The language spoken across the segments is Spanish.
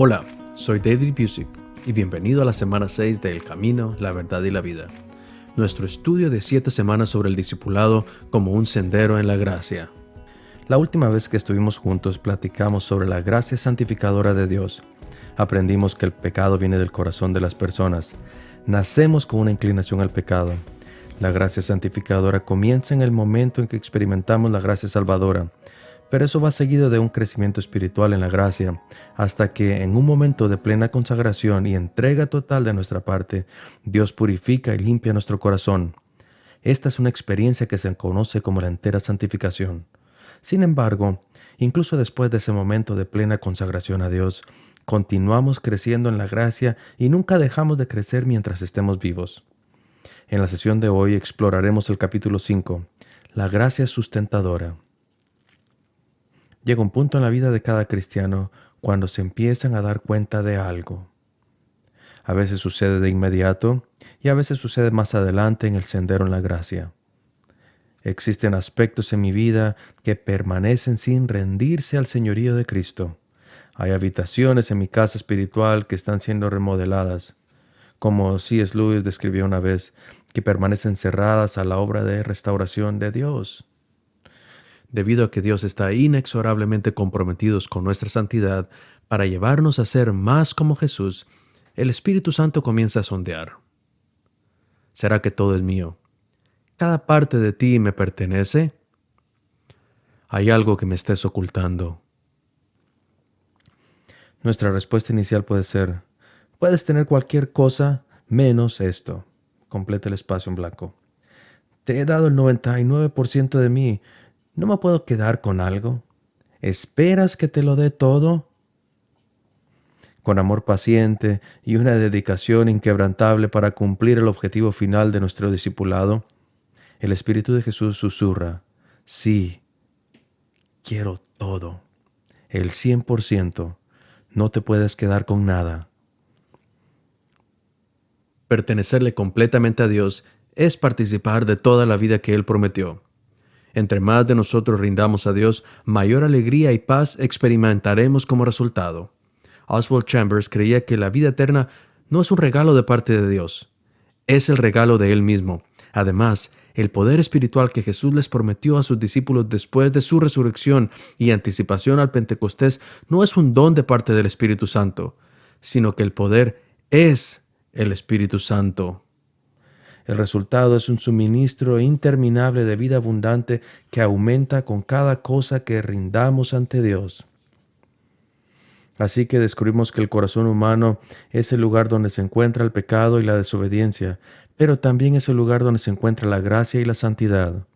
Hola, soy David Busick y bienvenido a la semana 6 de El Camino, la Verdad y la Vida. Nuestro estudio de 7 semanas sobre el discipulado como un sendero en la gracia. La última vez que estuvimos juntos platicamos sobre la gracia santificadora de Dios. Aprendimos que el pecado viene del corazón de las personas. Nacemos con una inclinación al pecado. La gracia santificadora comienza en el momento en que experimentamos la gracia salvadora. Pero eso va seguido de un crecimiento espiritual en la gracia, hasta que en un momento de plena consagración y entrega total de nuestra parte, Dios purifica y limpia nuestro corazón. Esta es una experiencia que se conoce como la entera santificación. Sin embargo, incluso después de ese momento de plena consagración a Dios, continuamos creciendo en la gracia y nunca dejamos de crecer mientras estemos vivos. En la sesión de hoy exploraremos el capítulo 5, la gracia sustentadora. Llega un punto en la vida de cada cristiano cuando se empiezan a dar cuenta de algo. A veces sucede de inmediato y a veces sucede más adelante en el sendero en la gracia. Existen aspectos en mi vida que permanecen sin rendirse al señorío de Cristo. Hay habitaciones en mi casa espiritual que están siendo remodeladas, como C.S. Lewis describió una vez, que permanecen cerradas a la obra de restauración de Dios. Debido a que Dios está inexorablemente comprometido con nuestra santidad para llevarnos a ser más como Jesús, el Espíritu Santo comienza a sondear. ¿Será que todo es mío? ¿Cada parte de ti me pertenece? ¿Hay algo que me estés ocultando? Nuestra respuesta inicial puede ser: puedes tener cualquier cosa menos esto. Completa el espacio en blanco. Te he dado el 99% de mí. ¿No me puedo quedar con algo? ¿Esperas que te lo dé todo? Con amor paciente y una dedicación inquebrantable para cumplir el objetivo final de nuestro discipulado, el Espíritu de Jesús susurra: sí, quiero todo, el 100%, no te puedes quedar con nada. Pertenecerle completamente a Dios es participar de toda la vida que Él prometió. Entre más de nosotros rindamos a Dios, mayor alegría y paz experimentaremos como resultado. Oswald Chambers creía que la vida eterna no es un regalo de parte de Dios, es el regalo de Él mismo. Además, el poder espiritual que Jesús les prometió a sus discípulos después de su resurrección y anticipación al Pentecostés no es un don de parte del Espíritu Santo, sino que el poder es el Espíritu Santo. El resultado es un suministro interminable de vida abundante que aumenta con cada cosa que rindamos ante Dios. Así que descubrimos que el corazón humano es el lugar donde se encuentra el pecado y la desobediencia, pero también es el lugar donde se encuentra la gracia y la santidad.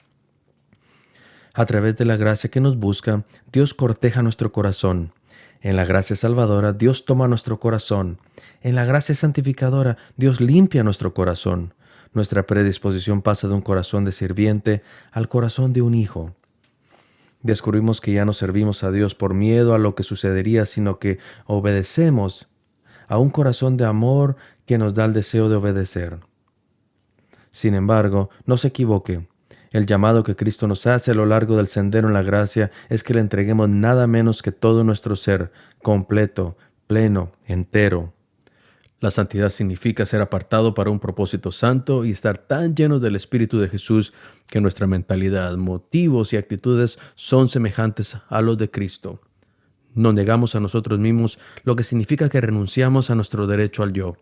A través de la gracia que nos busca, Dios corteja nuestro corazón. En la gracia salvadora, Dios toma nuestro corazón. En la gracia santificadora, Dios limpia nuestro corazón. Nuestra predisposición pasa de un corazón de sirviente al corazón de un hijo. Descubrimos que ya no servimos a Dios por miedo a lo que sucedería, sino que obedecemos a un corazón de amor que nos da el deseo de obedecer. Sin embargo, no se equivoque. El llamado que Cristo nos hace a lo largo del sendero en la gracia es que le entreguemos nada menos que todo nuestro ser, completo, pleno, entero. La santidad significa ser apartado para un propósito santo y estar tan llenos del Espíritu de Jesús que nuestra mentalidad, motivos y actitudes son semejantes a los de Cristo. Nos negamos a nosotros mismos, lo que significa que renunciamos a nuestro derecho al yo.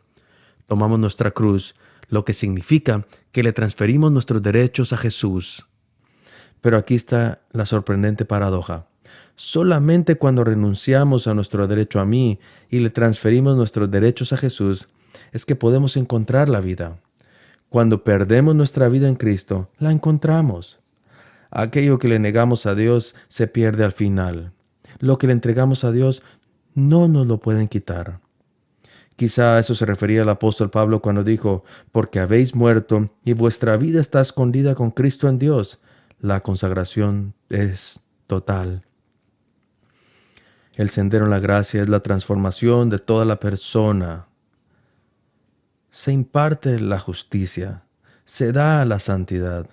Tomamos nuestra cruz, lo que significa que le transferimos nuestros derechos a Jesús. Pero aquí está la sorprendente paradoja. Solamente cuando renunciamos a nuestro derecho a mí y le transferimos nuestros derechos a Jesús, es que podemos encontrar la vida. Cuando perdemos nuestra vida en Cristo, la encontramos. Aquello que le negamos a Dios se pierde al final. Lo que le entregamos a Dios no nos lo pueden quitar. Quizá a eso se refería el apóstol Pablo cuando dijo: porque habéis muerto y vuestra vida está escondida con Cristo en Dios. La consagración es total. El sendero en la gracia es la transformación de toda la persona. Se imparte la justicia, se da la santidad.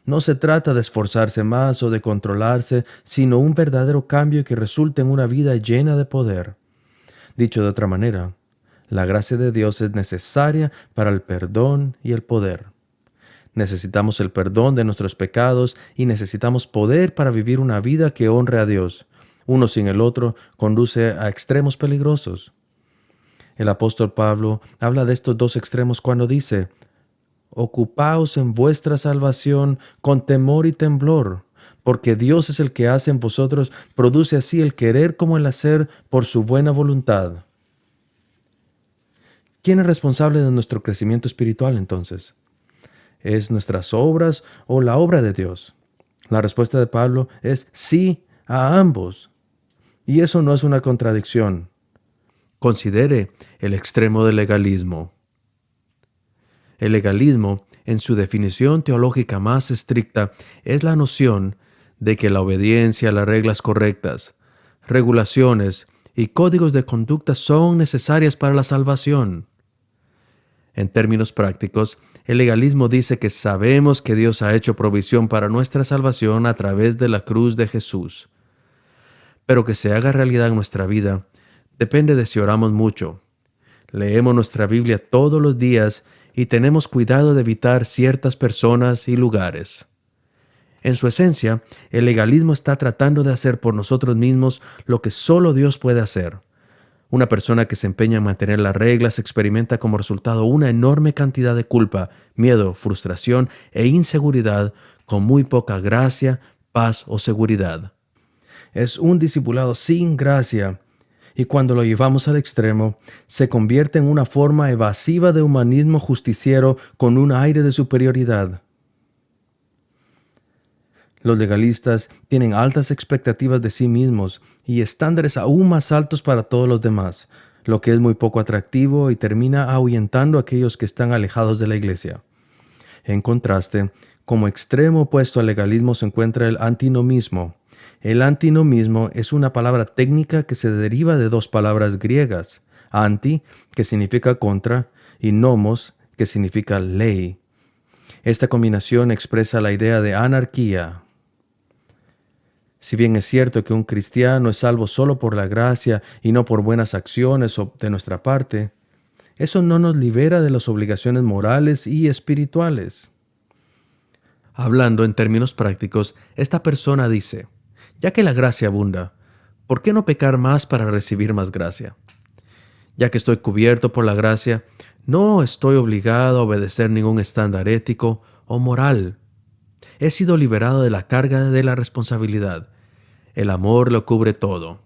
No se trata de esforzarse más o de controlarse, sino un verdadero cambio que resulte en una vida llena de poder. Dicho de otra manera, la gracia de Dios es necesaria para el perdón y el poder. Necesitamos el perdón de nuestros pecados y necesitamos poder para vivir una vida que honre a Dios. Uno sin el otro conduce a extremos peligrosos. El apóstol Pablo habla de estos dos extremos cuando dice: ocupaos en vuestra salvación con temor y temblor, porque Dios es el que hace en vosotros, produce así el querer como el hacer por su buena voluntad. ¿Quién es responsable de nuestro crecimiento espiritual entonces? ¿Es nuestras obras o la obra de Dios? La respuesta de Pablo es sí a ambos. Y eso no es una contradicción. Considere el extremo del legalismo. El legalismo, en su definición teológica más estricta, es la noción de que la obediencia a las reglas correctas, regulaciones y códigos de conducta son necesarias para la salvación. En términos prácticos, el legalismo dice que sabemos que Dios ha hecho provisión para nuestra salvación a través de la cruz de Jesús. Pero que se haga realidad en nuestra vida depende de si oramos mucho, leemos nuestra Biblia todos los días y tenemos cuidado de evitar ciertas personas y lugares. En su esencia, el legalismo está tratando de hacer por nosotros mismos lo que solo Dios puede hacer. Una persona que se empeña en mantener las reglas experimenta como resultado una enorme cantidad de culpa, miedo, frustración e inseguridad, con muy poca gracia, paz o seguridad. Es un discipulado sin gracia, y cuando lo llevamos al extremo, se convierte en una forma evasiva de humanismo justiciero con un aire de superioridad. Los legalistas tienen altas expectativas de sí mismos y estándares aún más altos para todos los demás, lo que es muy poco atractivo y termina ahuyentando a aquellos que están alejados de la iglesia. En contraste, como extremo opuesto al legalismo se encuentra el antinomismo. El antinomismo es una palabra técnica que se deriva de dos palabras griegas: anti, que significa contra, y nomos, que significa ley. Esta combinación expresa la idea de anarquía. Si bien es cierto que un cristiano es salvo solo por la gracia y no por buenas acciones de nuestra parte, eso no nos libera de las obligaciones morales y espirituales. Hablando en términos prácticos, esta persona dice: ya que la gracia abunda, ¿por qué no pecar más para recibir más gracia? Ya que estoy cubierto por la gracia, no estoy obligado a obedecer ningún estándar ético o moral. He sido liberado de la carga de la responsabilidad. El amor lo cubre todo.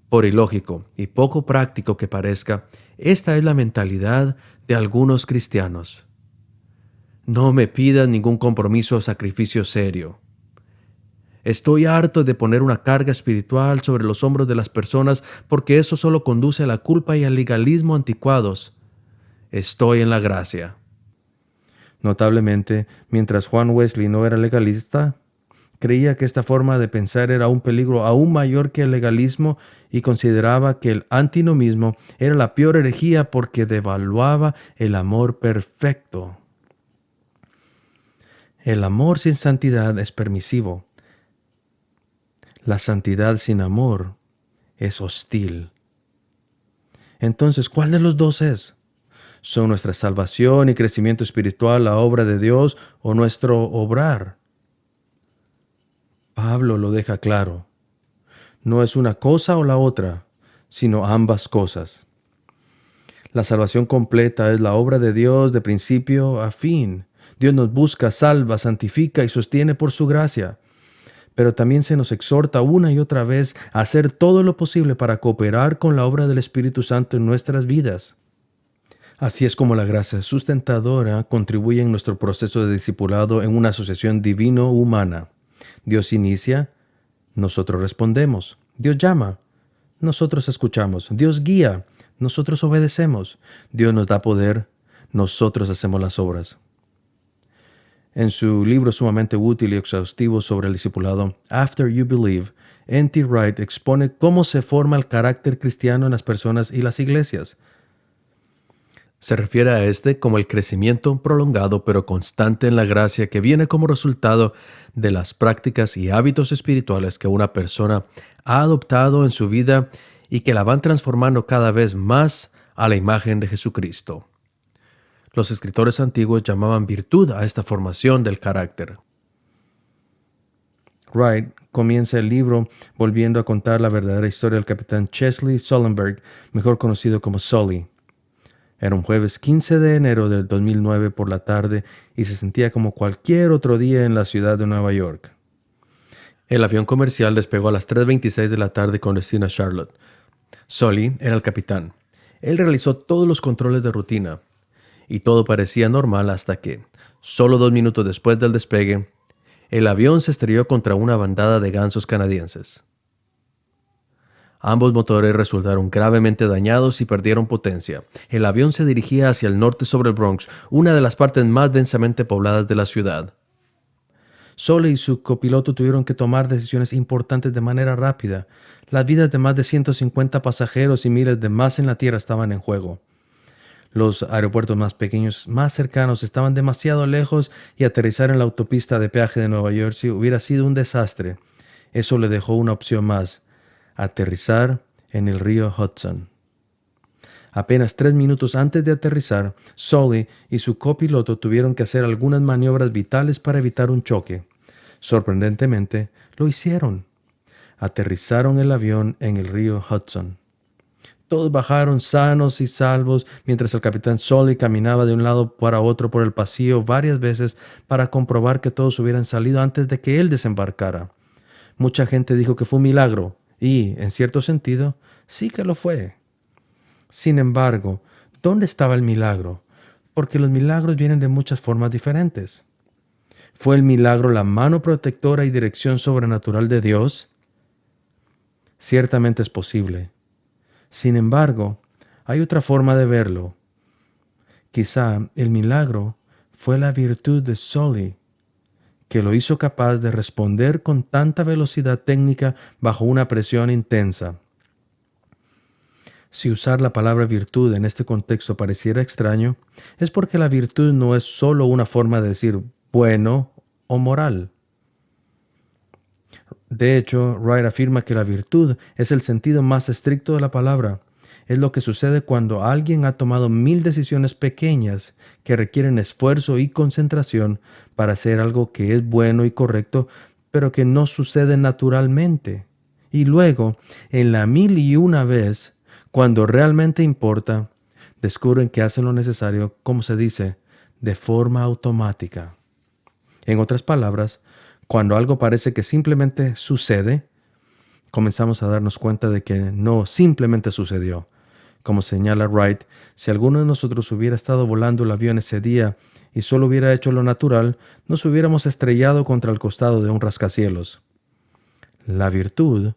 Por ilógico y poco práctico que parezca, esta es la mentalidad de algunos cristianos. No me pidas ningún compromiso o sacrificio serio. Estoy harto de poner una carga espiritual sobre los hombros de las personas porque eso solo conduce a la culpa y al legalismo anticuados. Estoy en la gracia. Notablemente, mientras Juan Wesley no era legalista, creía que esta forma de pensar era un peligro aún mayor que el legalismo y consideraba que el antinomismo era la peor herejía porque devaluaba el amor perfecto. El amor sin santidad es permisivo. La santidad sin amor es hostil. Entonces, ¿cuál de los dos es? ¿Son nuestra salvación y crecimiento espiritual la obra de Dios o nuestro obrar? Pablo lo deja claro. No es una cosa o la otra, sino ambas cosas. La salvación completa es la obra de Dios de principio a fin. Dios nos busca, salva, santifica y sostiene por su gracia. Pero también se nos exhorta una y otra vez a hacer todo lo posible para cooperar con la obra del Espíritu Santo en nuestras vidas. Así es como la gracia sustentadora contribuye en nuestro proceso de discipulado en una asociación divino-humana. Dios inicia, nosotros respondemos. Dios llama, nosotros escuchamos. Dios guía, nosotros obedecemos. Dios nos da poder, nosotros hacemos las obras. En su libro sumamente útil y exhaustivo sobre el discipulado, After You Believe, N.T. Wright expone cómo se forma el carácter cristiano en las personas y las iglesias. Se refiere a este como el crecimiento prolongado pero constante en la gracia que viene como resultado de las prácticas y hábitos espirituales que una persona ha adoptado en su vida y que la van transformando cada vez más a la imagen de Jesucristo. Los escritores antiguos llamaban virtud a esta formación del carácter. Wright comienza el libro volviendo a contar la verdadera historia del capitán Chesley Sullenberg, mejor conocido como Sully. Era un jueves 15 de enero del 2009 por la tarde y se sentía como cualquier otro día en la ciudad de Nueva York. El avión comercial despegó a las 3:26 de la tarde con destino a Charlotte. Sully era el capitán. Él realizó todos los controles de rutina y todo parecía normal hasta que, solo 2 minutos después del despegue, el avión se estrelló contra una bandada de gansos canadienses. Ambos motores resultaron gravemente dañados y perdieron potencia. El avión se dirigía hacia el norte sobre el Bronx, una de las partes más densamente pobladas de la ciudad. Sully y su copiloto tuvieron que tomar decisiones importantes de manera rápida. Las vidas de más de 150 pasajeros y miles de más en la tierra estaban en juego. Los aeropuertos más pequeños, más cercanos, estaban demasiado lejos y aterrizar en la autopista de peaje de Nueva Jersey hubiera sido un desastre. Eso le dejó una opción más: aterrizar en el río Hudson. Apenas 3 minutos antes de aterrizar, Sully y su copiloto tuvieron que hacer algunas maniobras vitales para evitar un choque. Sorprendentemente, lo hicieron. Aterrizaron el avión en el río Hudson. Todos bajaron sanos y salvos mientras el capitán Sully caminaba de un lado para otro por el pasillo varias veces para comprobar que todos hubieran salido antes de que él desembarcara. Mucha gente dijo que fue un milagro y, en cierto sentido, sí que lo fue. Sin embargo, ¿dónde estaba el milagro? Porque los milagros vienen de muchas formas diferentes. ¿Fue el milagro la mano protectora y dirección sobrenatural de Dios? Ciertamente es posible. Sin embargo, hay otra forma de verlo. Quizá el milagro fue la virtud de Sully, que lo hizo capaz de responder con tanta velocidad técnica bajo una presión intensa. Si usar la palabra virtud en este contexto pareciera extraño, es porque la virtud no es solo una forma de decir bueno o moral. De hecho, Wright afirma que la virtud es el sentido más estricto de la palabra. Es lo que sucede cuando alguien ha tomado 1000 decisiones pequeñas que requieren esfuerzo y concentración para hacer algo que es bueno y correcto, pero que no sucede naturalmente. Y luego, en la 1001 vez, cuando realmente importa, descubren que hacen lo necesario, como se dice, de forma automática. En otras palabras, cuando algo parece que simplemente sucede, comenzamos a darnos cuenta de que no simplemente sucedió. Como señala Wright, si alguno de nosotros hubiera estado volando el avión ese día y solo hubiera hecho lo natural, nos hubiéramos estrellado contra el costado de un rascacielos. La virtud,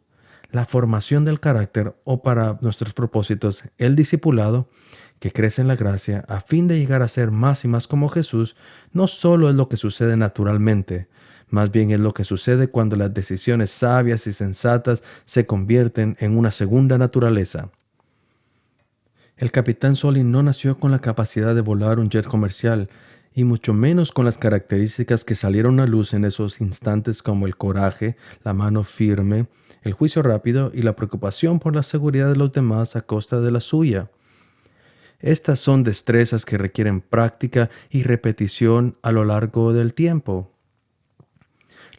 la formación del carácter o, para nuestros propósitos, el discipulado, que crece en la gracia a fin de llegar a ser más y más como Jesús, no solo es lo que sucede naturalmente, más bien es lo que sucede cuando las decisiones sabias y sensatas se convierten en una segunda naturaleza. El capitán Sully no nació con la capacidad de volar un jet comercial, y mucho menos con las características que salieron a luz en esos instantes, como el coraje, la mano firme, el juicio rápido y la preocupación por la seguridad de los demás a costa de la suya. Estas son destrezas que requieren práctica y repetición a lo largo del tiempo.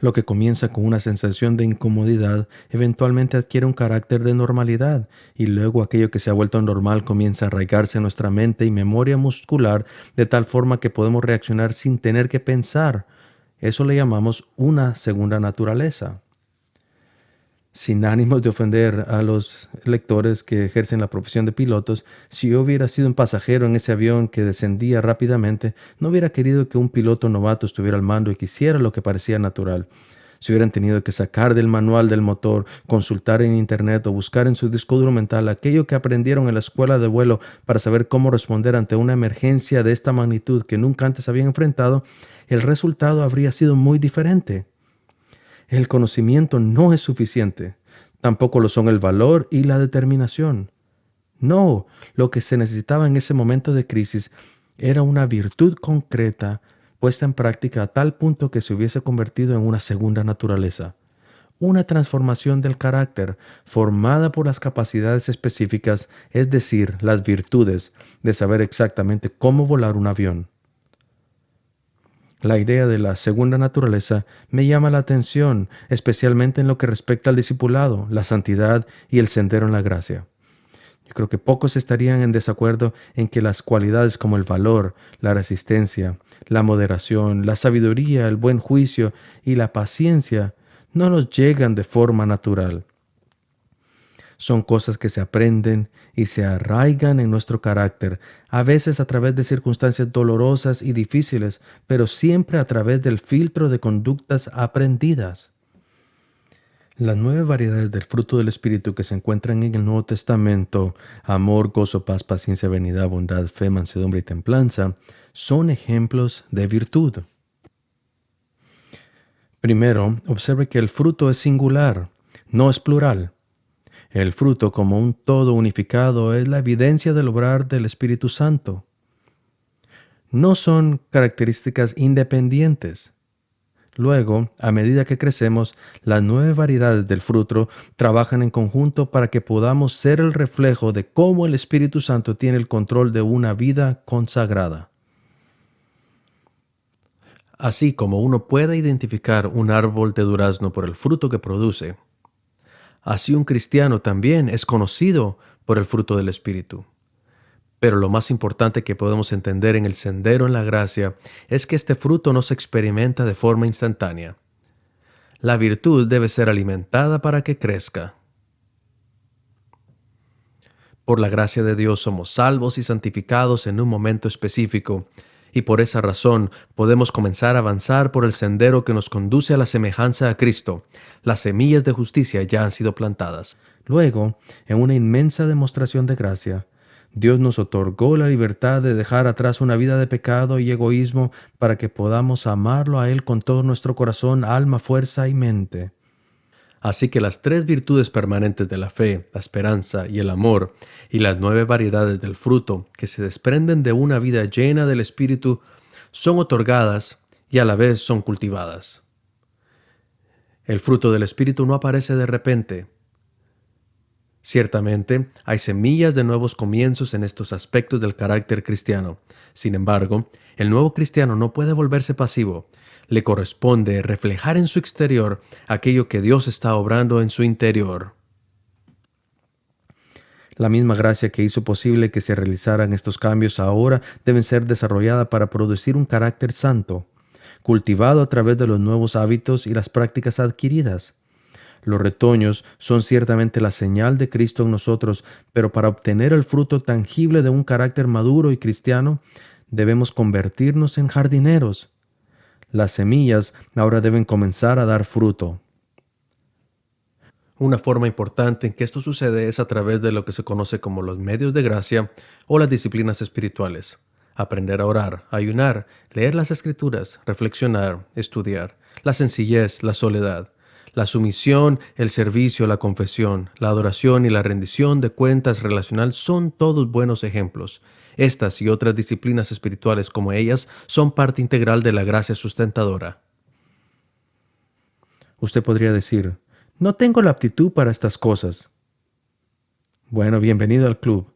Lo que comienza con una sensación de incomodidad eventualmente adquiere un carácter de normalidad, y luego aquello que se ha vuelto normal comienza a arraigarse en nuestra mente y memoria muscular de tal forma que podemos reaccionar sin tener que pensar. Eso le llamamos una segunda naturaleza. Sin ánimos de ofender a los lectores que ejercen la profesión de pilotos, si yo hubiera sido un pasajero en ese avión que descendía rápidamente, no hubiera querido que un piloto novato estuviera al mando y que hiciera lo que parecía natural. Si hubieran tenido que sacar del manual del motor, consultar en internet o buscar en su disco duro mental aquello que aprendieron en la escuela de vuelo para saber cómo responder ante una emergencia de esta magnitud que nunca antes habían enfrentado, el resultado habría sido muy diferente. El conocimiento no es suficiente, tampoco lo son el valor y la determinación. No, lo que se necesitaba en ese momento de crisis era una virtud concreta puesta en práctica a tal punto que se hubiese convertido en una segunda naturaleza, una transformación del carácter formada por las capacidades específicas, es decir, las virtudes de saber exactamente cómo volar un avión. La idea de la segunda naturaleza me llama la atención, especialmente en lo que respecta al discipulado, la santidad y el sendero en la gracia. Yo creo que pocos estarían en desacuerdo en que las cualidades como el valor, la resistencia, la moderación, la sabiduría, el buen juicio y la paciencia no nos llegan de forma natural. Son cosas que se aprenden y se arraigan en nuestro carácter, a veces a través de circunstancias dolorosas y difíciles, pero siempre a través del filtro de conductas aprendidas. Las 9 variedades del fruto del Espíritu que se encuentran en el Nuevo Testamento, amor, gozo, paz, paciencia, benignidad, bondad, fe, mansedumbre y templanza, son ejemplos de virtud. Primero, observe que el fruto es singular, no es plural. El fruto como un todo unificado es la evidencia del obrar del Espíritu Santo. No son características independientes. Luego, a medida que crecemos, las 9 variedades del fruto trabajan en conjunto para que podamos ser el reflejo de cómo el Espíritu Santo tiene el control de una vida consagrada. Así como uno puede identificar un árbol de durazno por el fruto que produce, así un cristiano también es conocido por el fruto del Espíritu. Pero lo más importante que podemos entender en el sendero en la gracia es que este fruto no se experimenta de forma instantánea. La virtud debe ser alimentada para que crezca. Por la gracia de Dios somos salvos y santificados en un momento específico, y por esa razón podemos comenzar a avanzar por el sendero que nos conduce a la semejanza a Cristo. Las semillas de justicia ya han sido plantadas. Luego, en una inmensa demostración de gracia, Dios nos otorgó la libertad de dejar atrás una vida de pecado y egoísmo para que podamos amarlo a Él con todo nuestro corazón, alma, fuerza y mente. Así que las 3 virtudes permanentes de la fe, la esperanza y el amor, y las 9 variedades del fruto que se desprenden de una vida llena del Espíritu, son otorgadas y a la vez son cultivadas. El fruto del Espíritu no aparece de repente. Ciertamente, hay semillas de nuevos comienzos en estos aspectos del carácter cristiano. Sin embargo, el nuevo cristiano no puede volverse pasivo. Le corresponde reflejar en su exterior aquello que Dios está obrando en su interior. La misma gracia que hizo posible que se realizaran estos cambios ahora deben ser desarrollada para producir un carácter santo, cultivado a través de los nuevos hábitos y las prácticas adquiridas. Los retoños son ciertamente la señal de Cristo en nosotros, pero para obtener el fruto tangible de un carácter maduro y cristiano, debemos convertirnos en jardineros. Las semillas ahora deben comenzar a dar fruto. Una forma importante en que esto sucede es a través de lo que se conoce como los medios de gracia o las disciplinas espirituales. Aprender a orar, ayunar, leer las escrituras, reflexionar, estudiar, la sencillez, la soledad, la sumisión, el servicio, la confesión, la adoración y la rendición de cuentas relacional son todos buenos ejemplos. Estas y otras disciplinas espirituales como ellas son parte integral de la gracia sustentadora. Usted podría decir, no tengo la aptitud para estas cosas. Bueno, bienvenido al club.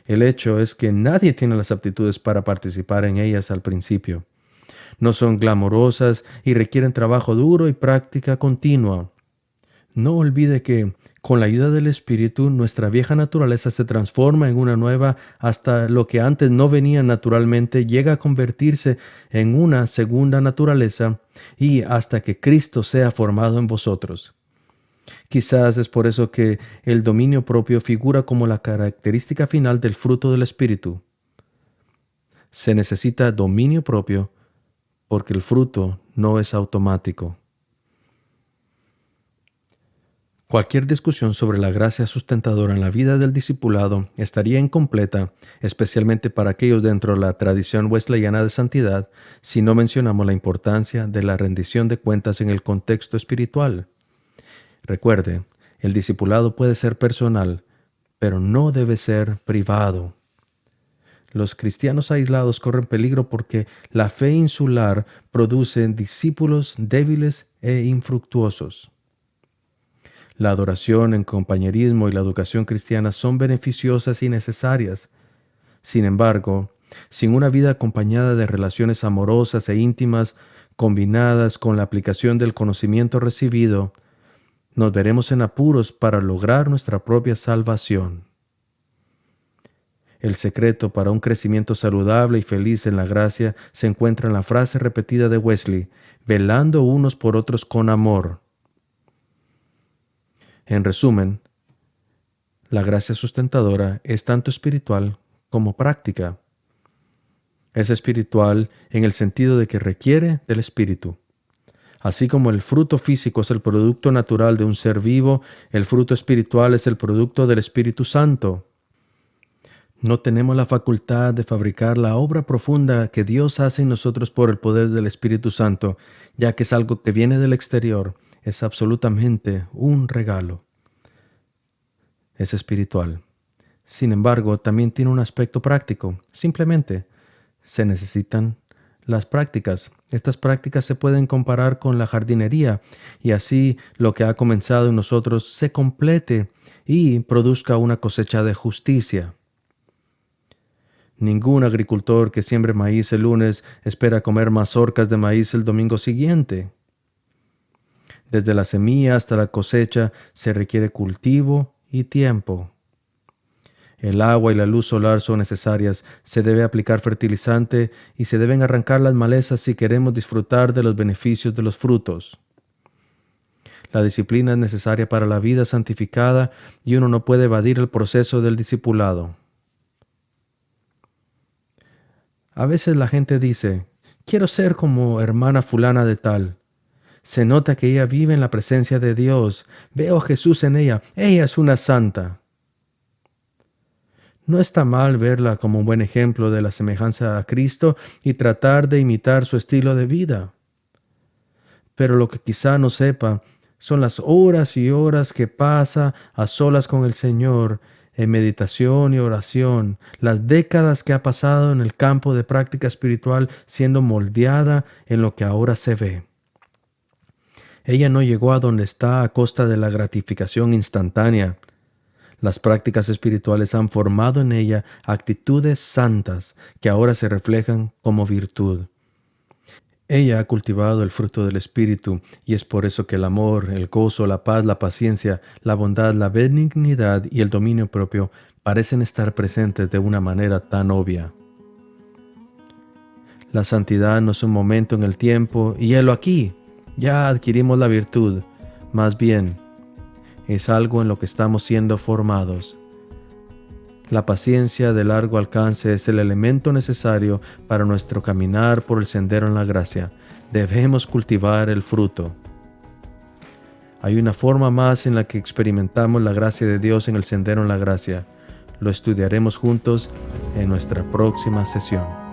El hecho es que nadie tiene las aptitudes para participar en ellas al principio. No son glamorosas y requieren trabajo duro y práctica continua. No olvide que, con la ayuda del Espíritu, nuestra vieja naturaleza se transforma en una nueva hasta lo que antes no venía naturalmente llega a convertirse en una segunda naturaleza y hasta que Cristo sea formado en vosotros. Quizás es por eso que el dominio propio figura como la característica final del fruto del Espíritu. Se necesita dominio propio porque el fruto no es automático. Cualquier discusión sobre la gracia sustentadora en la vida del discipulado estaría incompleta, especialmente para aquellos dentro de la tradición wesleyana de santidad, si no mencionamos la importancia de la rendición de cuentas en el contexto espiritual. Recuerde, el discipulado puede ser personal, pero no debe ser privado. Los cristianos aislados corren peligro porque la fe insular produce discípulos débiles e infructuosos. La adoración en compañerismo y la educación cristiana son beneficiosas y necesarias. Sin embargo, sin una vida acompañada de relaciones amorosas e íntimas, combinadas con la aplicación del conocimiento recibido, nos veremos en apuros para lograr nuestra propia salvación. El secreto para un crecimiento saludable y feliz en la gracia se encuentra en la frase repetida de Wesley: velando unos por otros con amor. En resumen, la gracia sustentadora es tanto espiritual como práctica. Es espiritual en el sentido de que requiere del Espíritu. Así como el fruto físico es el producto natural de un ser vivo, el fruto espiritual es el producto del Espíritu Santo. No tenemos la facultad de fabricar la obra profunda que Dios hace en nosotros por el poder del Espíritu Santo, ya que es algo que viene del exterior, es absolutamente un regalo. Es espiritual. Sin embargo, también tiene un aspecto práctico. Simplemente se necesitan las prácticas. Estas prácticas se pueden comparar con la jardinería y así lo que ha comenzado en nosotros se complete y produzca una cosecha de justicia. Ningún agricultor que siembre maíz el lunes espera comer mazorcas de maíz el domingo siguiente. Desde la semilla hasta la cosecha se requiere cultivo y tiempo. El agua y la luz solar son necesarias, se debe aplicar fertilizante y se deben arrancar las malezas si queremos disfrutar de los beneficios de los frutos. La disciplina es necesaria para la vida santificada y uno no puede evadir el proceso del discipulado. A veces la gente dice: quiero ser como hermana fulana de tal. Se nota que ella vive en la presencia de Dios. Veo a Jesús en ella. Ella es una santa. No está mal verla como un buen ejemplo de la semejanza a Cristo y tratar de imitar su estilo de vida. Pero lo que quizá no sepa son las horas y horas que pasa a solas con el Señor en meditación y oración, las décadas que ha pasado en el campo de práctica espiritual siendo moldeada en lo que ahora se ve. Ella no llegó a donde está a costa de la gratificación instantánea. Las prácticas espirituales han formado en ella actitudes santas que ahora se reflejan como virtud. Ella ha cultivado el fruto del Espíritu y es por eso que el amor, el gozo, la paz, la paciencia, la bondad, la benignidad y el dominio propio parecen estar presentes de una manera tan obvia. La santidad no es un momento en el tiempo y helo aquí, ya adquirimos la virtud. Más bien, es algo en lo que estamos siendo formados. La paciencia de largo alcance es el elemento necesario para nuestro caminar por el sendero en la gracia. Debemos cultivar el fruto. Hay una forma más en la que experimentamos la gracia de Dios en el sendero en la gracia. Lo estudiaremos juntos en nuestra próxima sesión.